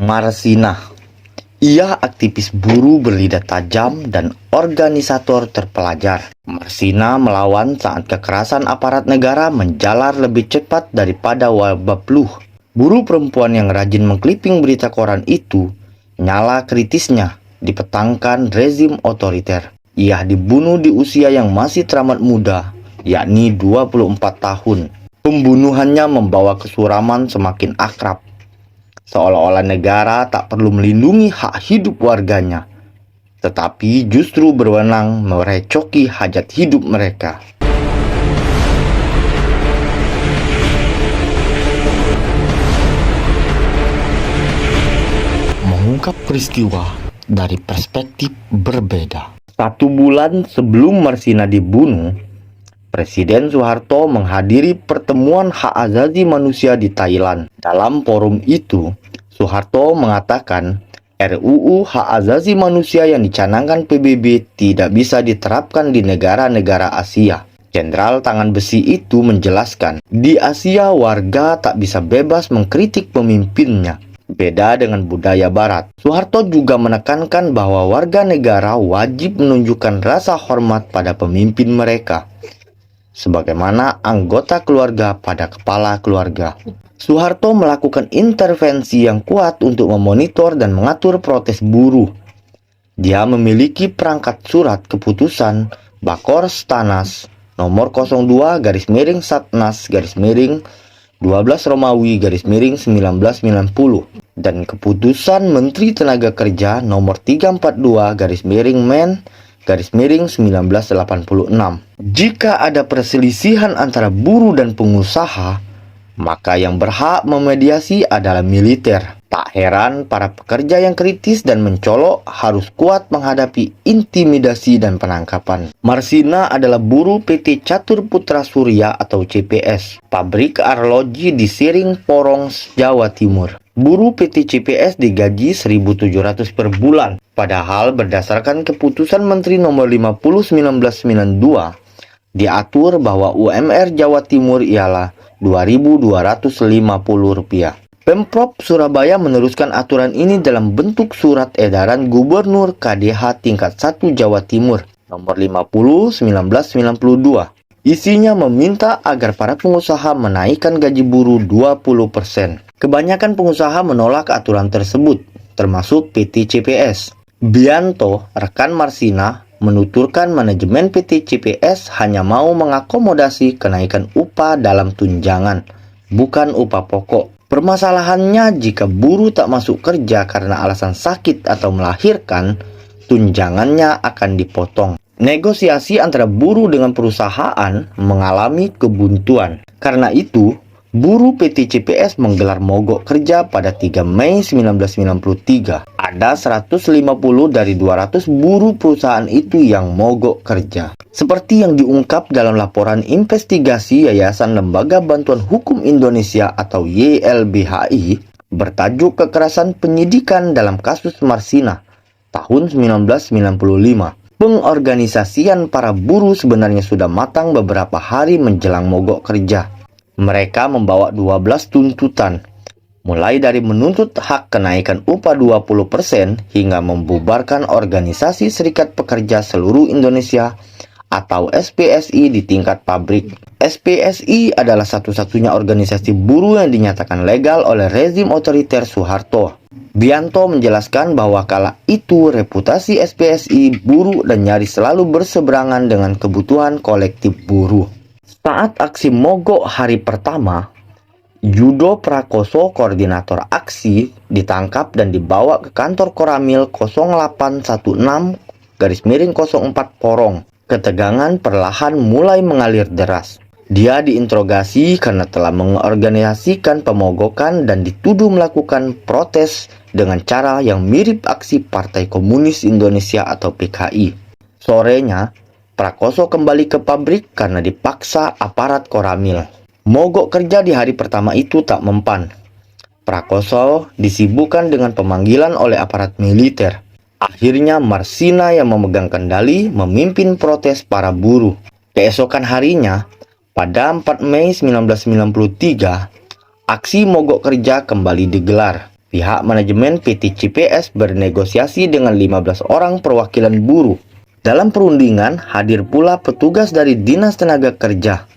Marsina. Ia aktivis buruh berlidah tajam dan organisator terpelajar. Marsina melawan saat kekerasan aparat negara menjalar lebih cepat daripada wabah flu. Buruh perempuan yang rajin mengkliping berita koran itu, nyala kritisnya dipetangkan rezim otoriter. Ia dibunuh di usia yang masih teramat muda, yakni 24 tahun. Pembunuhannya membawa kesuraman semakin akrab, seolah-olah negara tak perlu melindungi hak hidup warganya, tetapi justru berwenang merecoki hajat hidup mereka. Mengungkap peristiwa dari perspektif berbeda. 1 bulan sebelum Marsina dibunuh, Presiden Soeharto menghadiri pertemuan hak asasi manusia di Thailand. Dalam forum itu, Soeharto mengatakan RUU Hak Asasi Manusia yang dicanangkan PBB tidak bisa diterapkan di negara-negara Asia. Jenderal Tangan Besi itu menjelaskan, di Asia warga tak bisa bebas mengkritik pemimpinnya. Beda dengan budaya Barat. Soeharto juga menekankan bahwa warga negara wajib menunjukkan rasa hormat pada pemimpin mereka, sebagaimana anggota keluarga pada kepala keluarga. Soeharto melakukan intervensi yang kuat untuk memonitor dan mengatur protes buruh. Dia memiliki perangkat surat keputusan Bakor-Stanas nomor 02-Satnas-12 Romawi-1990 dan keputusan Menteri Tenaga Kerja nomor 342-Men-1986. Jika ada perselisihan antara buruh dan pengusaha, maka yang berhak memediasi adalah militer. Tak heran para pekerja yang kritis dan mencolok harus kuat menghadapi intimidasi dan penangkapan. Marsina adalah buruh PT Catur Putra Surya atau CPS, pabrik arloji di Siring, Porong, Jawa Timur. Buruh PT CPS digaji 1.700 per bulan. Padahal berdasarkan keputusan Menteri Nomor 50 1992, diatur bahwa UMR Jawa Timur ialah Rp2.250. Pemprov Surabaya meneruskan aturan ini dalam bentuk surat edaran Gubernur KDH tingkat 1 Jawa Timur nomor 50 1992. Isinya meminta agar para pengusaha menaikkan gaji buruh 20%. Kebanyakan pengusaha menolak aturan tersebut, termasuk PT CPS. Bianto, rekan Marsina, menuturkan manajemen PT CPS hanya mau mengakomodasi kenaikan upah dalam tunjangan, bukan upah pokok. Permasalahannya, jika buruh tak masuk kerja karena alasan sakit atau melahirkan, tunjangannya akan dipotong. Negosiasi antara buruh dengan perusahaan mengalami kebuntuan. Karena itu, buruh PT CPS menggelar mogok kerja pada 3 Mei 1993. Ada 150 dari 200 buruh perusahaan itu yang mogok kerja. Seperti yang diungkap dalam laporan investigasi Yayasan Lembaga Bantuan Hukum Indonesia atau YLBHI bertajuk Kekerasan Penyidikan dalam Kasus Marsina tahun 1995. Pengorganisasian para buruh sebenarnya sudah matang beberapa hari menjelang mogok kerja. Mereka membawa 12 tuntutan, mulai dari menuntut hak kenaikan upah 20% hingga membubarkan organisasi Serikat Pekerja Seluruh Indonesia atau SPSI di tingkat pabrik. SPSI adalah satu-satunya organisasi buruh yang dinyatakan legal oleh rezim otoriter Soeharto. Bianto menjelaskan bahwa kala itu reputasi SPSI buruk dan nyaris selalu berseberangan dengan kebutuhan kolektif buruh. Saat aksi mogok hari pertama, Yudo Prakoso, koordinator aksi, ditangkap dan dibawa ke kantor Koramil 0816-04 Porong. Ketegangan perlahan mulai mengalir deras. Dia diinterogasi karena telah mengorganisasikan pemogokan dan dituduh melakukan protes dengan cara yang mirip aksi Partai Komunis Indonesia atau PKI. Sorenya, Prakoso kembali ke pabrik karena dipaksa aparat Koramil. Mogok kerja di hari pertama itu tak mempan. Prakoso disibukkan dengan pemanggilan oleh aparat militer. Akhirnya Marsina yang memegang kendali memimpin protes para buruh. Keesokan harinya, pada 4 Mei 1993, aksi mogok kerja kembali digelar. Pihak manajemen PT CPS bernegosiasi dengan 15 orang perwakilan buruh. Dalam perundingan hadir pula petugas dari Dinas Tenaga Kerja,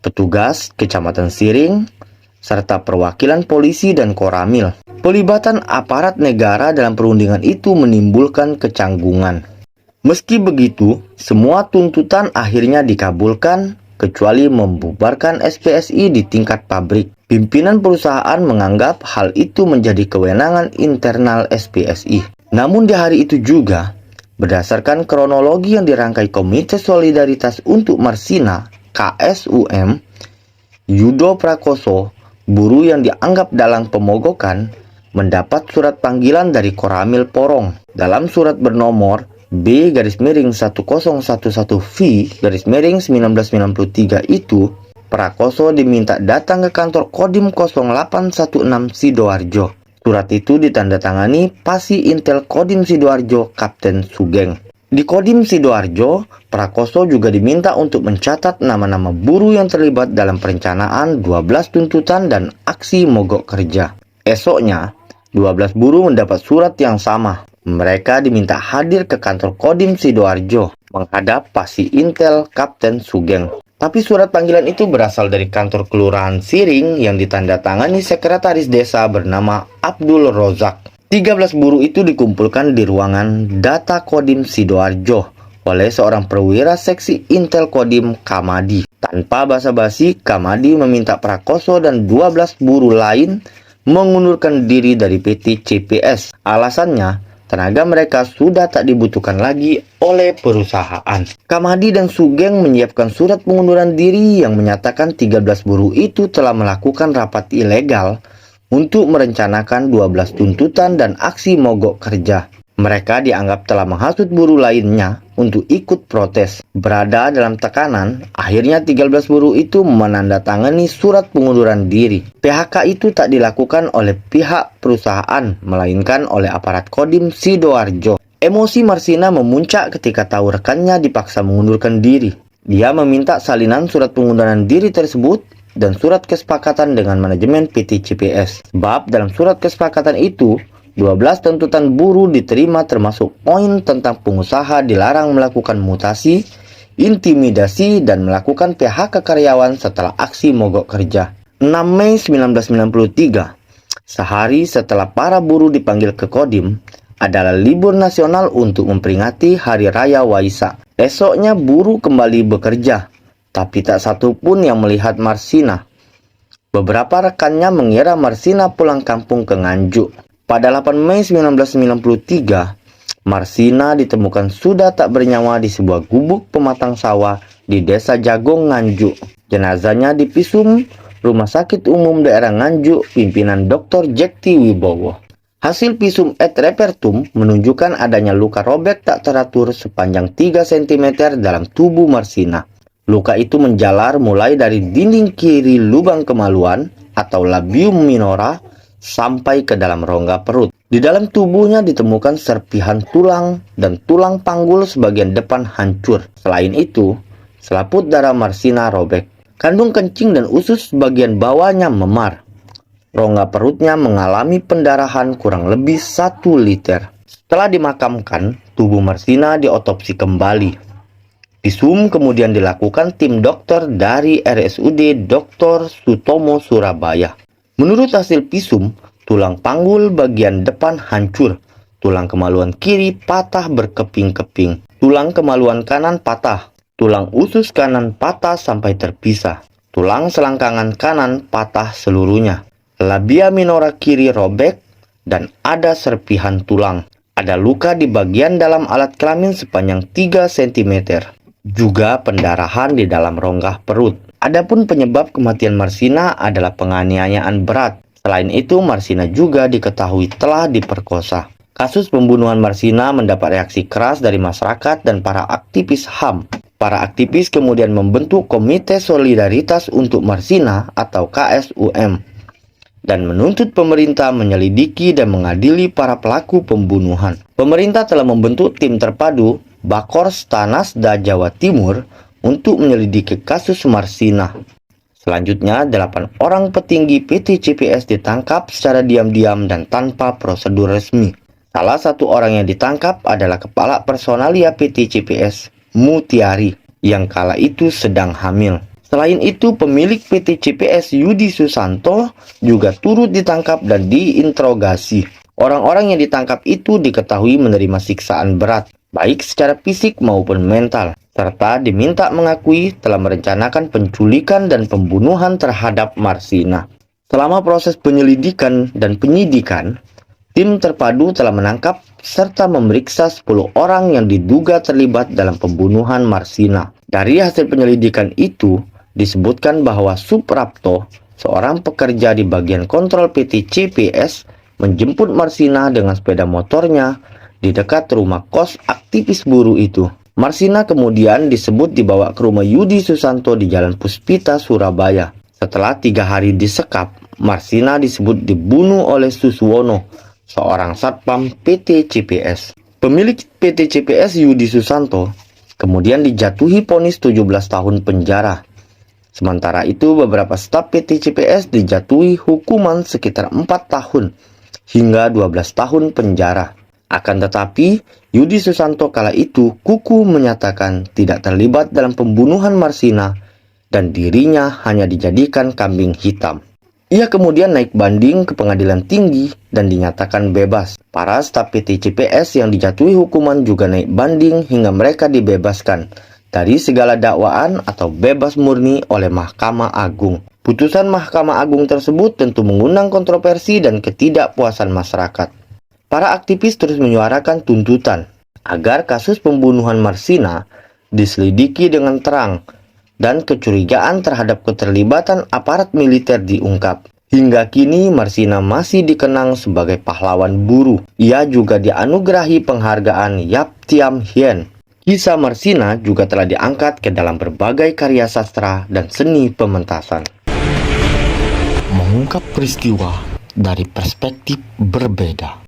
petugas Kecamatan Siring, serta perwakilan polisi dan Koramil. Pelibatan aparat negara dalam perundingan itu menimbulkan kecanggungan. Meski begitu, semua tuntutan akhirnya dikabulkan kecuali membubarkan SPSI di tingkat pabrik. Pimpinan perusahaan menganggap hal itu menjadi kewenangan internal SPSI. Namun di hari itu juga, berdasarkan kronologi yang dirangkai Komite Solidaritas untuk Marsina (KSUM), Yudo Prakoso, buruh yang dianggap dalang pemogokan, mendapat surat panggilan dari Koramil Porong. Dalam surat bernomor B-1011V-1993 itu, Prakoso diminta datang ke kantor Kodim 0816 Sidoarjo. Surat itu ditandatangani Pasi Intel Kodim Sidoarjo Kapten Sugeng. Di Kodim Sidoarjo, Prakoso juga diminta untuk mencatat nama-nama buruh yang terlibat dalam perencanaan 12 tuntutan dan aksi mogok kerja. Esoknya, 12 buruh mendapat surat yang sama. Mereka diminta hadir ke kantor Kodim Sidoarjo menghadap Pasi Intel Kapten Sugeng. Tapi surat panggilan itu berasal dari kantor Kelurahan Siring yang ditandatangani sekretaris desa bernama Abdul Rozak. 13 buruh itu dikumpulkan di ruangan data Kodim Sidoarjo oleh seorang perwira seksi Intel Kodim Kamadi. Tanpa basa-basi, Kamadi meminta Prakoso dan 12 buruh lain mengundurkan diri dari PT CPS. Alasannya, tenaga mereka sudah tak dibutuhkan lagi oleh perusahaan. Kamadi dan Sugeng menyiapkan surat pengunduran diri yang menyatakan 13 buruh itu telah melakukan rapat ilegal untuk merencanakan 12 tuntutan dan aksi mogok kerja. Mereka dianggap telah menghasut buruh lainnya untuk ikut protes. Berada dalam tekanan, akhirnya 13 buruh itu menandatangani surat pengunduran diri. PHK itu tak dilakukan oleh pihak perusahaan, melainkan oleh aparat Kodim Sidoarjo. Emosi Marsina memuncak ketika tahu rekannya dipaksa mengundurkan diri. Dia meminta salinan surat pengunduran diri tersebut dan surat kesepakatan dengan manajemen PT CPS. Sebab dalam surat kesepakatan itu, 12 tuntutan buruh diterima termasuk poin tentang pengusaha dilarang melakukan mutasi, intimidasi, dan melakukan PHK karyawan setelah aksi mogok kerja. 6 Mei 1993, sehari setelah para buruh dipanggil ke Kodim, adalah libur nasional untuk memperingati Hari Raya Waisak. Esoknya buruh kembali bekerja, tapi tak satu pun yang melihat Marsina. Beberapa rekannya mengira Marsina pulang kampung ke Nganjuk. Pada 8 Mei 1993, Marsina ditemukan sudah tak bernyawa di sebuah gubuk pematang sawah di Desa Jagong, Nganjuk. Jenazahnya divisum Rumah Sakit Umum Daerah Nganjuk pimpinan Dr. Jekti Wibowo. Hasil visum et repertum menunjukkan adanya luka robek tak teratur sepanjang 3 cm dalam tubuh Marsina. Luka itu menjalar mulai dari dinding kiri lubang kemaluan atau labium minora sampai ke dalam rongga perut. Di dalam tubuhnya ditemukan serpihan tulang dan tulang panggul sebagian depan hancur. Selain itu, selaput darah Marsina robek. Kandung kencing dan usus bagian bawahnya memar. Rongga perutnya mengalami pendarahan kurang lebih 1 liter. Setelah dimakamkan, tubuh Marsina diotopsi kembali. Visum kemudian dilakukan tim dokter dari RSUD Dr. Sutomo Surabaya. Menurut hasil visum, tulang panggul bagian depan hancur, tulang kemaluan kiri patah berkeping-keping, tulang kemaluan kanan patah, tulang usus kanan patah sampai terpisah, tulang selangkangan kanan patah seluruhnya, labia minora kiri robek, dan ada serpihan tulang. Ada luka di bagian dalam alat kelamin sepanjang 3 cm. Juga pendarahan di dalam rongga perut. Adapun penyebab kematian Marsina adalah penganiayaan berat. Selain itu, Marsina juga diketahui telah diperkosa. Kasus pembunuhan Marsina mendapat reaksi keras dari masyarakat dan para aktivis HAM. Para aktivis kemudian membentuk Komite Solidaritas untuk Marsina atau KSUM dan menuntut pemerintah menyelidiki dan mengadili para pelaku pembunuhan. Pemerintah telah membentuk tim terpadu Bakor Tanasda Jawa Timur untuk menyelidiki kasus Marsina. Selanjutnya, 8 orang petinggi PT CPS ditangkap secara diam-diam dan tanpa prosedur resmi. Salah satu orang yang ditangkap adalah Kepala Personalia PT CPS, Mutiari, yang kala itu sedang hamil. Selain itu, pemilik PT CPS Yudi Susanto juga turut ditangkap dan diinterogasi. Orang-orang yang ditangkap itu diketahui menerima siksaan berat, baik secara fisik maupun mental, serta diminta mengakui telah merencanakan penculikan dan pembunuhan terhadap Marsina. Selama proses penyelidikan dan penyidikan, tim terpadu telah menangkap serta memeriksa 10 orang yang diduga terlibat dalam pembunuhan Marsina. Dari hasil penyelidikan itu, disebutkan bahwa Suprapto, seorang pekerja di bagian kontrol PT CPS, menjemput Marsina dengan sepeda motornya di dekat rumah kos aktivis buruh itu. Marsina kemudian disebut dibawa ke rumah Yudi Susanto di Jalan Puspita, Surabaya. Setelah 3 hari disekap, Marsina disebut dibunuh oleh Suswono, seorang satpam PT CPS. Pemilik PT CPS Yudi Susanto kemudian dijatuhi vonis 17 tahun penjara. Sementara itu, beberapa staf PT CPS dijatuhi hukuman sekitar 4 tahun hingga 12 tahun penjara. Akan tetapi, Yudi Susanto kala itu kuku menyatakan tidak terlibat dalam pembunuhan Marsina dan dirinya hanya dijadikan kambing hitam. Ia kemudian naik banding ke pengadilan tinggi dan dinyatakan bebas. Para staf PT CPS yang dijatuhi hukuman juga naik banding hingga mereka dibebaskan dari segala dakwaan atau bebas murni oleh Mahkamah Agung. Putusan Mahkamah Agung tersebut tentu mengundang kontroversi dan ketidakpuasan masyarakat. Para aktivis terus menyuarakan tuntutan agar kasus pembunuhan Marsina diselidiki dengan terang dan kecurigaan terhadap keterlibatan aparat militer diungkap. Hingga kini Marsina masih dikenang sebagai pahlawan buruh. Ia juga dianugerahi penghargaan Yap Thiam Hien. Kisah Marsina juga telah diangkat ke dalam berbagai karya sastra dan seni pementasan. Mengungkap peristiwa dari perspektif berbeda.